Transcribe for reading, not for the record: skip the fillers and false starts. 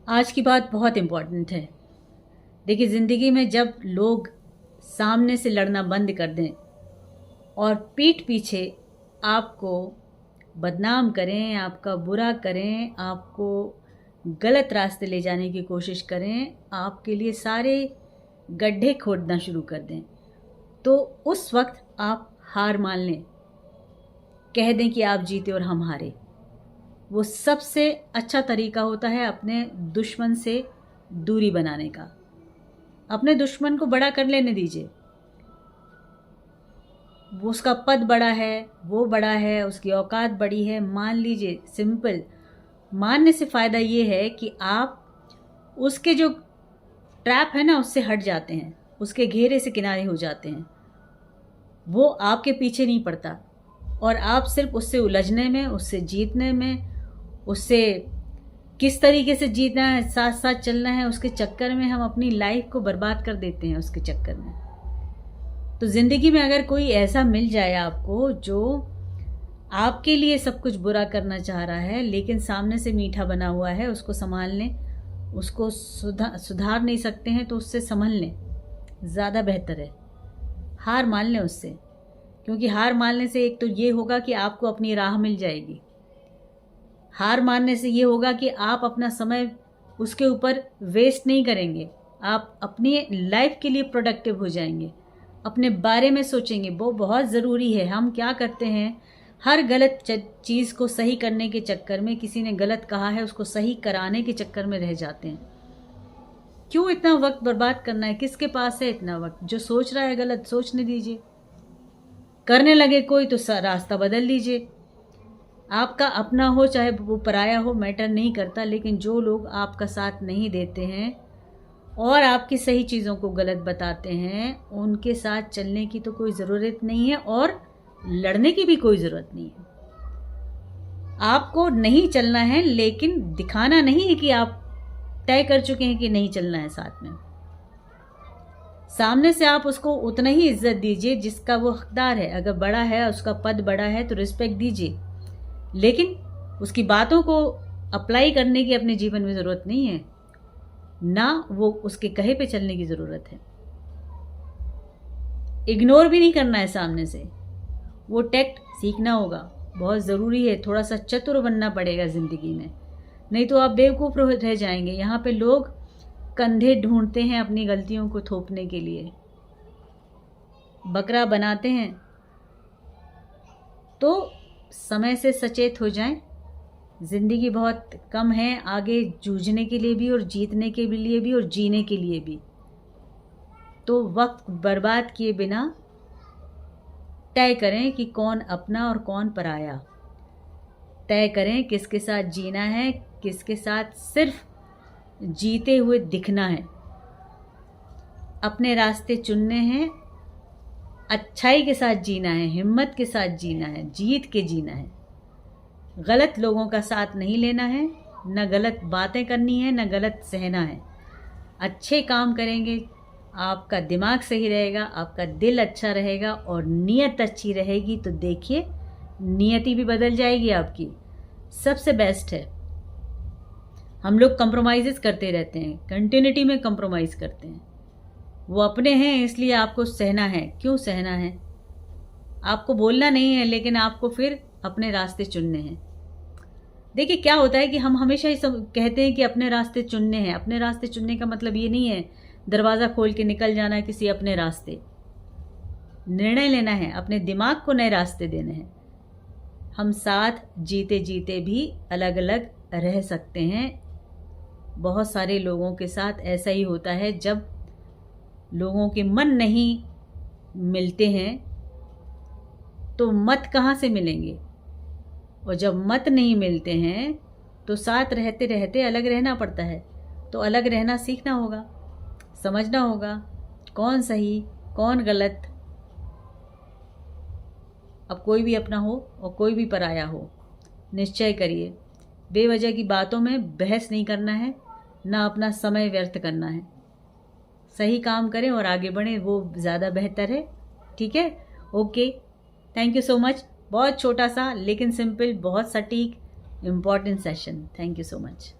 आज की बात बहुत इम्पॉर्टेंट है। देखिए, ज़िंदगी में जब लोग सामने से लड़ना बंद कर दें और पीठ पीछे आपको बदनाम करें, आपका बुरा करें, आपको गलत रास्ते ले जाने की कोशिश करें, आपके लिए सारे गड्ढे खोदना शुरू कर दें, तो उस वक्त आप हार मान लें, कह दें कि आप जीते और हम हारे। वो सबसे अच्छा तरीका होता है अपने दुश्मन से दूरी बनाने का। अपने दुश्मन को बड़ा कर लेने दीजिए। वो उसका पद बड़ा है, वो बड़ा है, उसकी औकात बड़ी है, मान लीजिए। सिंपल मानने से फ़ायदा ये है कि आप उसके जो ट्रैप है ना, उससे हट जाते हैं, उसके घेरे से किनारे हो जाते हैं। वो आपके पीछे नहीं पड़ता और आप सिर्फ उससे उलझने में, उससे जीतने में, उससे किस तरीके से जीतना है, साथ साथ चलना है, उसके चक्कर में हम अपनी लाइफ को बर्बाद कर देते हैं उसके चक्कर में। तो ज़िंदगी में अगर कोई ऐसा मिल जाए आपको जो आपके लिए सब कुछ बुरा करना चाह रहा है लेकिन सामने से मीठा बना हुआ है, उसको संभाल लें। उसको सुधार नहीं सकते हैं तो उससे संभल लें, ज़्यादा बेहतर है। हार मान लें उससे, क्योंकि हार मानने से एक तो ये होगा कि आपको अपनी राह मिल जाएगी। हार मानने से ये होगा कि आप अपना समय उसके ऊपर वेस्ट नहीं करेंगे। आप अपनी लाइफ के लिए प्रोडक्टिव हो जाएंगे, अपने बारे में सोचेंगे। वो बहुत ज़रूरी है। हम क्या करते हैं, हर गलत चीज़ को सही करने के चक्कर में, किसी ने गलत कहा है उसको सही कराने के चक्कर में रह जाते हैं। क्यों इतना वक्त बर्बाद करना है? किसके पास है इतना वक्त? जो सोच रहा है गलत, सोचने दीजिए। करने लगे कोई तो रास्ता बदल लीजिए। आपका अपना हो चाहे वो पराया हो, मैटर नहीं करता, लेकिन जो लोग आपका साथ नहीं देते हैं और आपकी सही चीज़ों को गलत बताते हैं, उनके साथ चलने की तो कोई ज़रूरत नहीं है और लड़ने की भी कोई ज़रूरत नहीं है। आपको नहीं चलना है, लेकिन दिखाना नहीं है कि आप तय कर चुके हैं कि नहीं चलना है साथ में। सामने से आप उसको उतना ही इज्जत दीजिए जिसका वो हकदार है। अगर बड़ा है, उसका पद बड़ा है, तो रिस्पेक्ट दीजिए, लेकिन उसकी बातों को अप्लाई करने की अपने जीवन में ज़रूरत नहीं है, ना वो उसके कहे पे चलने की ज़रूरत है। इग्नोर भी नहीं करना है सामने से। वो टैक्ट सीखना होगा, बहुत ज़रूरी है। थोड़ा सा चतुर बनना पड़ेगा ज़िंदगी में, नहीं तो आप बेवकूफ़ रह जाएंगे। यहाँ पे लोग कंधे ढूंढते हैं अपनी गलतियों को थोपने के लिए, बकरा बनाते हैं। तो समय से सचेत हो जाएं। ज़िंदगी बहुत कम है आगे जूझने के लिए भी और जीतने के लिए भी और जीने के लिए भी। तो वक्त बर्बाद किए बिना तय करें कि कौन अपना और कौन पराया। तय करें किसके साथ जीना है, किसके साथ सिर्फ जीते हुए दिखना है। अपने रास्ते चुनने हैं, अच्छाई के साथ जीना है, हिम्मत के साथ जीना है, जीत के जीना है। गलत लोगों का साथ नहीं लेना है, न गलत बातें करनी है, न गलत सहना है। अच्छे काम करेंगे, आपका दिमाग सही रहेगा, आपका दिल अच्छा रहेगा और नीयत अच्छी रहेगी, तो देखिए नियति भी बदल जाएगी आपकी। सबसे बेस्ट है। हम लोग कंप्रोमाइज़ करते रहते हैं, कंटिन्यूटी में कंप्रोमाइज़ करते हैं। वो अपने हैं इसलिए आपको सहना है। क्यों सहना है? आपको बोलना नहीं है, लेकिन आपको फिर अपने रास्ते चुनने हैं। देखिए क्या होता है कि हम हमेशा ही कहते हैं कि अपने रास्ते चुनने हैं। अपने रास्ते चुनने का मतलब ये नहीं है दरवाज़ा खोल के निकल जाना है किसी अपने रास्ते। निर्णय लेना है, अपने दिमाग को नए रास्ते देने हैं। हम साथ जीते जीते भी अलग अलग रह सकते हैं। बहुत सारे लोगों के साथ ऐसा ही होता है, जब लोगों के मन नहीं मिलते हैं तो मत कहाँ से मिलेंगे, और जब मत नहीं मिलते हैं तो साथ रहते रहते अलग रहना पड़ता है। तो अलग रहना सीखना होगा, समझना होगा कौन सही कौन गलत। अब कोई भी अपना हो और कोई भी पराया हो, निश्चय करिए। बेवजह की बातों में बहस नहीं करना है, ना अपना समय व्यर्थ करना है। सही काम करें और आगे बढ़ें, वो ज़्यादा बेहतर है। ठीक है, okay, thank you so much. बहुत छोटा सा लेकिन सिंपल, बहुत सटीक, important session. Thank you so much.